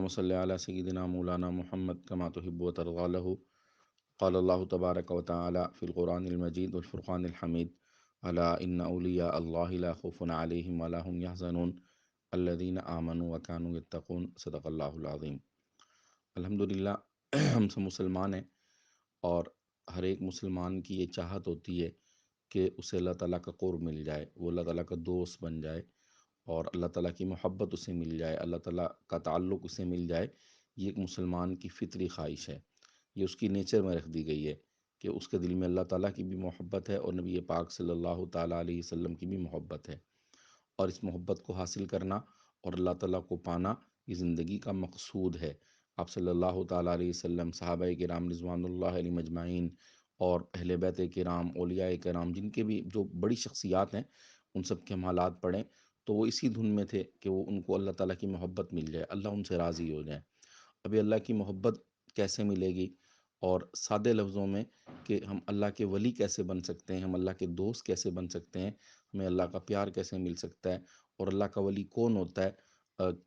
اللهم صل على سيدنا مولانا محمد كما تحب وترضى له. قال الله تبارك وتعالى في القرآن المجيد والفرقان الحميد: ألا إن أولياء الله لا خوف عليهم ولا هم يحزنون الذين آمنوا وكانوا يتقون. صدق اللہ العظیم. الحمدللہ ہم سب مسلمان ہیں، اور ہر ایک مسلمان کی یہ چاہت ہوتی ہے کہ اسے اللہ تعالیٰ کا قرب مل جائے، وہ اللہ تعالیٰ کا دوست بن جائے، اور اللہ تعالیٰ کی محبت اسے مل جائے، اللہ تعالیٰ کا تعلق اسے مل جائے. یہ ایک مسلمان کی فطری خواہش ہے، یہ اس کی نیچر میں رکھ دی گئی ہے کہ اس کے دل میں اللہ تعالیٰ کی بھی محبت ہے اور نبی پاک صلی اللہ تعالیٰ علیہ وسلم کی بھی محبت ہے. اور اس محبت کو حاصل کرنا اور اللہ تعالیٰ کو پانا یہ زندگی کا مقصود ہے. آپ صلی اللہ تعالیٰ علیہ وسلم، صحابہ کرام رضوان اللہ علیہ مجمعین، اور اہل بیت کرام، اولیاء کرام، جن کے بھی جو بڑی شخصیات ہیں، ان سب کے حالات پڑھیں تو وہ اسی دھن میں تھے کہ وہ ان کو اللہ تعالیٰ کی محبت مل جائے، اللہ ان سے راضی ہو جائے. ابھی اللہ کی محبت کیسے ملے گی، اور سادے لفظوں میں کہ ہم اللہ کے ولی کیسے بن سکتے ہیں، ہم اللہ کے دوست کیسے بن سکتے ہیں، ہمیں اللہ کا پیار کیسے مل سکتا ہے، اور اللہ کا ولی کون ہوتا ہے،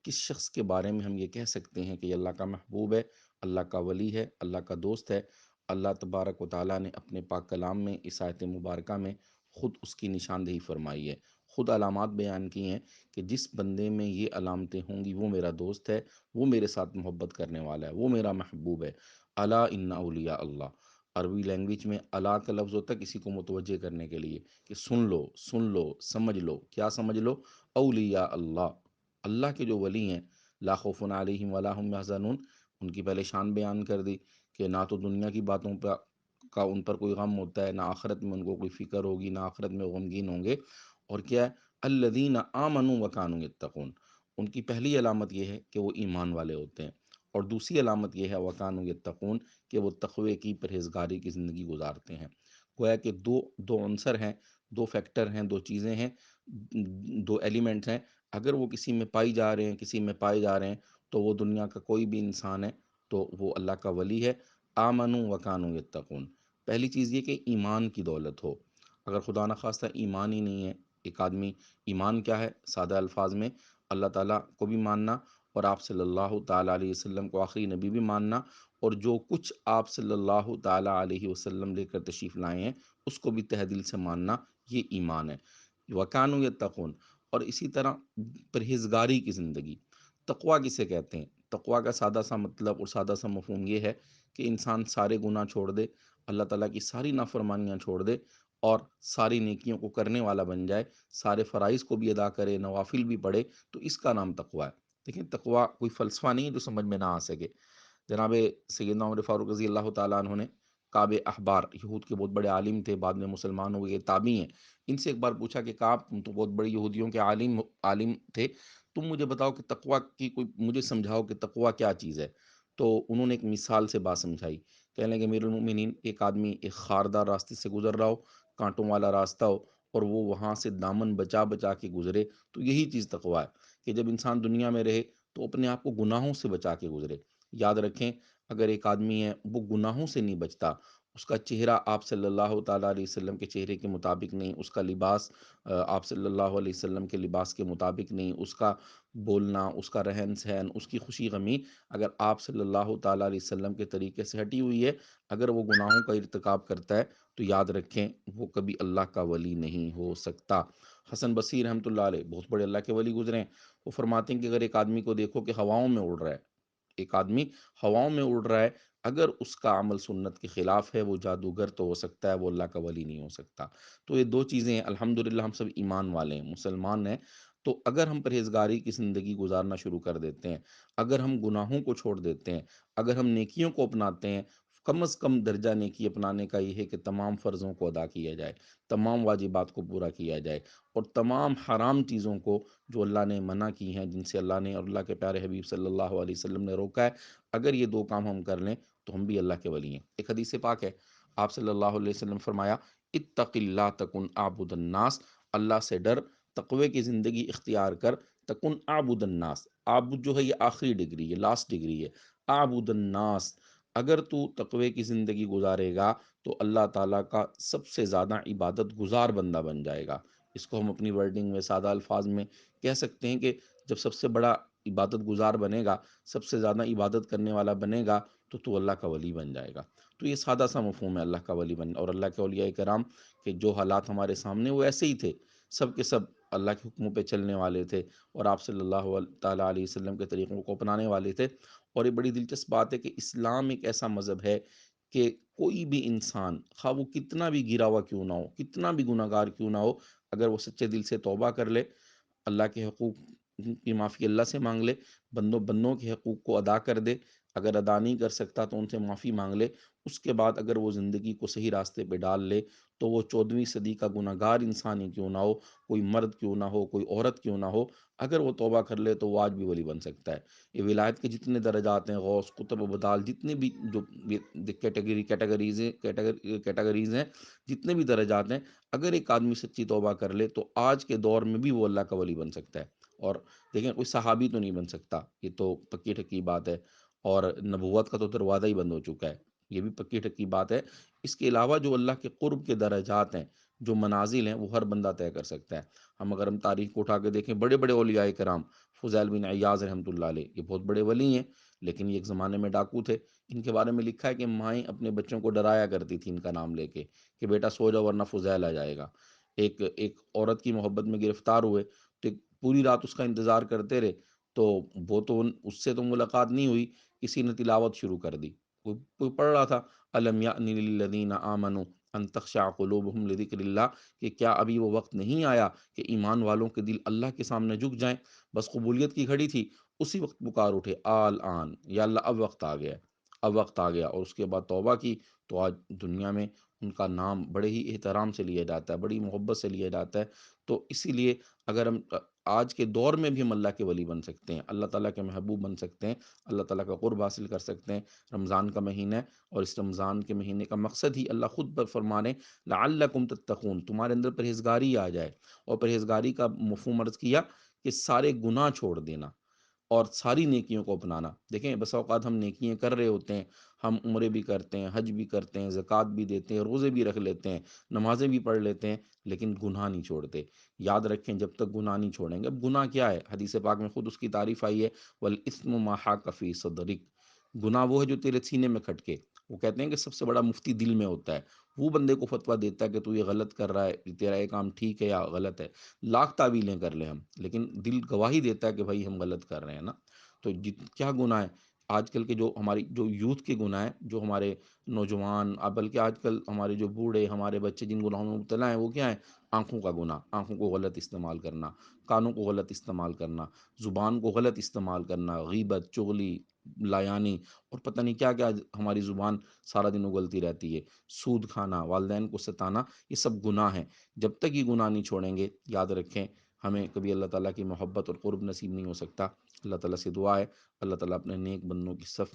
کس شخص کے بارے میں ہم یہ کہہ سکتے ہیں کہ یہ اللہ کا محبوب ہے، اللہ کا ولی ہے، اللہ کا دوست ہے. اللہ تبارک و تعالیٰ نے اپنے پاک کلام میں اس آیت مبارکہ میں خود اس کی نشاندہی فرمائی ہے، خود علامات بیان کی ہیں کہ جس بندے میں یہ علامتیں ہوں گی وہ میرا دوست ہے، وہ میرے ساتھ محبت کرنے والا ہے، وہ میرا محبوب ہے. الا ان اولیاء اللہ، عربی لینگویج میں الا کا لفظ ہوتا ہے کسی کو متوجہ کرنے کے لیے کہ سن لو، سن لو، سمجھ لو. کیا سمجھ لو؟ اولیاء اللہ، اللہ کے جو ولی ہیں، لا خوف علیہم ولا هم یحزنون، ان کی پہلے شان بیان کر دی کہ نہ تو دنیا کی باتوں کا ان پر کوئی غم ہوتا ہے، نہ آخرت میں ان کو کوئی فکر ہوگی، نہ آخرت میں غمگین ہوں گے. اور کیا ہے؟ الذین آمنوا وکانوا یتقون، ان کی پہلی علامت یہ ہے کہ وہ ایمان والے ہوتے ہیں، اور دوسری علامت یہ ہے وکانوا یتقون کہ وہ تقوی کی، پرہیزگاری کی زندگی گزارتے ہیں. گویا کہ دو عنصر ہیں، دو فیکٹر ہیں، دو چیزیں ہیں، دو ایلیمنٹس ہیں. اگر وہ کسی میں پائی جا رہے ہیں، کسی میں پائے جا رہے ہیں، تو وہ دنیا کا کوئی بھی انسان ہے تو وہ اللہ کا ولی ہے. آمنوا وکانوا یتقون، پہلی چیز یہ کہ ایمان کی دولت ہو. اگر خدا نخواستہ ایمان ہی نہیں ہے ایک آدمی، ایمان کیا ہے؟ سادہ الفاظ میں اللہ تعالیٰ کو بھی ماننا، اور آپ صلی اللہ تعالیٰ علیہ وسلم کو آخری نبی بھی ماننا، اور جو کچھ آپ صلی اللہ تعالیٰ علیہ وسلم لے کر تشریف لائے ہیں اس کو بھی تہ دل سے ماننا، یہ ایمان ہے. وَكَانُوا يَتَّقُونَ، اور اسی طرح پرہیزگاری کی زندگی. تقویٰ کسے کہتے ہیں؟ تقویٰ کا سادہ سا مطلب اور سادہ سا مفہوم یہ ہے کہ انسان سارے گناہ چھوڑ دے، اللہ تعالیٰ کی ساری نافرمانیاں چھوڑ دے، اور ساری نیکیوں کو کرنے والا بن جائے، سارے فرائض کو بھی ادا کرے، نوافل بھی پڑھے، تو اس کا نام تقویٰ ہے. دیکھیں، تقویٰ کوئی فلسفہ نہیں ہے جو سمجھ میں نہ آ سکے. جناب سیدنا عمر فاروق رضی اللہ تعالیٰ عنہ نے کعب احبار، یہود کے بہت بڑے عالم تھے، بعد میں مسلمان ہوئے، یہ تابعی ہیں، ان سے ایک بار پوچھا کہ کعب، تم تو بہت بڑے یہودیوں کے عالم تھے، تم مجھے بتاؤ کہ تقویٰ کی کوئی، مجھے سمجھاؤ کہ تقویٰ کیا چیز ہے. تو انہوں نے ایک مثال سے بات سمجھائی. کہنے لگے امیر المؤمنین، ایک آدمی ایک خاردار راستے سے گزر رہا ہو، کانٹوں والا راستہ ہو، اور وہ وہاں سے دامن بچا بچا کے گزرے، تو یہی چیز تقویٰ ہے کہ جب انسان دنیا میں رہے تو اپنے آپ کو گناہوں سے بچا کے گزرے. یاد رکھیں، اگر ایک آدمی ہے وہ گناہوں سے نہیں بچتا، اس کا چہرہ آپ صلی اللہ تعالیٰ علیہ وسلم کے چہرے کے مطابق نہیں، اس کا لباس آپ صلی اللہ علیہ وسلم کے لباس کے مطابق نہیں، اس کا بولنا، اس کا رہن سہن، اس کی خوشی غمی اگر آپ صلی اللہ تعالیٰ علیہ وسلم کے طریقے سے ہٹی ہوئی ہے، اگر وہ گناہوں کا ارتکاب کرتا ہے، تو یاد رکھیں وہ کبھی اللہ کا ولی نہیں ہو سکتا. حسن بصری رحمۃ اللہ علیہ بہت بڑے اللہ کے ولی گزرے ہیں. وہ فرماتے ہیں کہ اگر ایک آدمی کو دیکھو کہ ہواؤں میں اڑ رہا ہے، ایک آدمی ہواؤں میں اڑ رہا ہے، اگر اس کا عمل سنت کے خلاف ہے، وہ جادوگر تو ہو سکتا ہے، وہ اللہ کا ولی نہیں ہو سکتا. تو یہ دو چیزیں ہیں. الحمدللہ ہم سب ایمان والے ہیں، مسلمان ہیں. تو اگر ہم پرہیزگاری کی زندگی گزارنا شروع کر دیتے ہیں، اگر ہم گناہوں کو چھوڑ دیتے ہیں، اگر ہم نیکیوں کو اپناتے ہیں، کم از کم درجہ نیکی اپنانے کا یہ ہے کہ تمام فرضوں کو ادا کیا جائے، تمام واجبات کو پورا کیا جائے، اور تمام حرام چیزوں کو جو اللہ نے منع کی ہیں، جن سے اللہ نے اور اللہ کے پیارے حبیب صلی اللہ علیہ وسلم نے روکا ہے، اگر یہ دو کام ہم کر لیں تو ہم بھی اللہ کے ولی ہیں. ایک حدیث پاک ہے، آپ صلی اللہ علیہ وسلم فرمایا: اتق اللہ تکن اعبد الناس، اللہ سے ڈر، تقوی کی زندگی اختیار کر، تکن اعبد الناس. عابد جو ہے یہ آخری ڈگری ہے، لاسٹ ڈگری ہے. اعبد الناس، اگر تو تقوی کی زندگی گزارے گا تو اللہ تعالیٰ کا سب سے زیادہ عبادت گزار بندہ بن جائے گا. اس کو ہم اپنی ورڈنگ میں، سادہ الفاظ میں کہہ سکتے ہیں کہ جب سب سے بڑا عبادت گزار بنے گا، سب سے زیادہ عبادت کرنے والا بنے گا، تو اللہ کا ولی بن جائے گا۔ تو یہ سادہ سا مفہوم ہے اللہ کا ولی بن، اور اللہ کے اولیاء کرام کہ جو حالات ہمارے سامنے وہ ایسے ہی تھے، سب کے سب اللہ کے حکموں پہ چلنے والے تھے، اور آپ صلی اللہ تعالیٰ علیہ وسلم کے طریقوں کو اپنانے والے تھے۔ اور یہ بڑی دلچسپ بات ہے کہ اسلام ایک ایسا مذہب ہے کہ کوئی بھی انسان، خواہ وہ کتنا بھی گرا ہوا کیوں نہ ہو، کتنا بھی گناہ گار کیوں نہ ہو، اگر وہ سچے دل سے توبہ کر لے، اللہ کے حقوق کی معافی اللہ سے مانگ لے، بندوں کے حقوق کو ادا کر دے، اگر ادا نہیں کر سکتا تو ان سے معافی مانگ لے، اس کے بعد اگر وہ زندگی کو صحیح راستے پہ ڈال لے، تو وہ 14ویں صدی کا گناہ گار انسان ہی کیوں نہ ہو، کوئی مرد کیوں نہ ہو، کوئی عورت کیوں نہ ہو، اگر وہ توبہ کر لے تو وہ آج بھی ولی بن سکتا ہے۔ یہ ولایت کے جتنے درجات ہیں، غوث، قطب و بدال، جتنے بھی جو کیٹیگریز ہیں، جتنے بھی درجات ہیں، اگر ایک آدمی سچی توبہ کر لے تو آج کے دور میں بھی وہ اللہ کا ولی بن سکتا ہے۔ اور دیکھیں، کوئی صحابی تو نہیں بن سکتا، یہ تو پکی ٹھکی بات ہے، اور نبوت کا تو دروازہ ہی بند ہو چکا ہے، یہ بھی پکی ٹھکی بات ہے۔ اس کے علاوہ جو اللہ کے قرب کے درجات ہیں، جو منازل ہیں، وہ ہر بندہ طے کر سکتا ہے۔ اگر ہم تاریخ کو اٹھا کے دیکھیں، بڑے بڑے اولیاء کرام، فضیل بن عیاض رحمۃ اللہ علیہ، یہ بہت بڑے ولی ہیں، لیکن یہ ایک زمانے میں ڈاکو تھے۔ ان کے بارے میں لکھا ہے کہ مائیں اپنے بچوں کو ڈرایا کرتی تھی ان کا نام لے کے کہ بیٹا سو جاؤ ورنہ فضیل آ جائے گا۔ ایک عورت کی محبت میں گرفتار ہوئے تو پوری رات اس کا انتظار کرتے رہے، تو وہ تو اس سے تو ملاقات نہیں ہوئی، کسی نے تلاوت شروع کر دی، کوئی پڑھ رہا تھا الم یأن للذین آمنوا ان تخشع قلوبہم لذکر اللہ، کہ کیا ابھی وہ وقت نہیں آیا کہ ایمان والوں کے دل اللہ کے سامنے جھک جائیں؟ بس قبولیت کی گھڑی تھی، اسی وقت پکار اٹھے آل آن، یا اللہ اب وقت آ گیا، اب وقت آ گیا، اور اس کے بعد توبہ کی، تو آج دنیا میں ان کا نام بڑے ہی احترام سے لیا جاتا ہے، بڑی محبت سے لیا جاتا ہے۔ تو اسی لیے اگر ہم آج کے دور میں بھی ہم اللہ کے ولی بن سکتے ہیں، اللہ تعالیٰ کے محبوب بن سکتے ہیں، اللہ تعالیٰ کا قرب حاصل کر سکتے ہیں۔ رمضان کا مہینہ ہے، اور اس رمضان کے مہینے کا مقصد ہی اللہ خود فرمانے لعلکم تتقون، تمہارے اندر پرہیزگاری آ جائے، اور پرہیزگاری کا مفہوم عرض کیا کہ سارے گناہ چھوڑ دینا اور ساری نیکیوں کو اپنانا۔ دیکھیں، بس اوقات ہم نیکیاں کر رہے ہوتے ہیں، ہم عمرے بھی کرتے ہیں، حج بھی کرتے ہیں، زکوٰۃ بھی دیتے ہیں، روزے بھی رکھ لیتے ہیں، نمازیں بھی پڑھ لیتے ہیں، لیکن گناہ نہیں چھوڑتے۔ یاد رکھیں، جب تک گناہ نہیں چھوڑیں گے، اب گناہ کیا ہے؟ حدیث پاک میں خود اس کی تعریف آئی ہے، وَالْإِثْمُ مَا حَاكَ فِي صَدْرِكَ، گناہ وہ ہے جو تیرے سینے میں کھٹکے۔ وہ کہتے ہیں کہ سب سے بڑا مفتی دل میں ہوتا ہے، وہ بندے کو فتویٰ دیتا ہے کہ تو یہ غلط کر رہا ہے، تیرا یہ کام ٹھیک ہے یا غلط ہے۔ لاکھ تعویلیں کر لیں ہم، لیکن دل گواہی دیتا ہے کہ بھائی ہم غلط کر رہے ہیں نا۔ تو کیا گناہ ہے آج کل کے، جو ہماری جو یوتھ کے گناہ ہیں، جو ہمارے نوجوان، بلکہ آج کل ہمارے جو بوڑھے، ہمارے بچے جن گناہوں میں مبتلا ہیں، وہ کیا ہیں؟ آنکھوں کا گناہ، آنکھوں کو غلط استعمال کرنا، کانوں کو غلط استعمال کرنا، زبان کو غلط استعمال کرنا، غیبت، چغلی، لایانی، اور پتہ نہیں کیا کیا ہماری زبان سارا دن اگلتی رہتی ہے، سود کھانا، والدین کو ستانا، یہ سب گناہ ہیں۔ جب تک یہ گناہ نہیں چھوڑیں گے، یاد رکھیں، ہمیں کبھی اللہ تعالیٰ کی محبت اور قرب نصیب نہیں ہو سکتا۔ اللہ تعالیٰ سے دعا ہے اللہ تعالیٰ اپنے نیک بندوں کی صف میں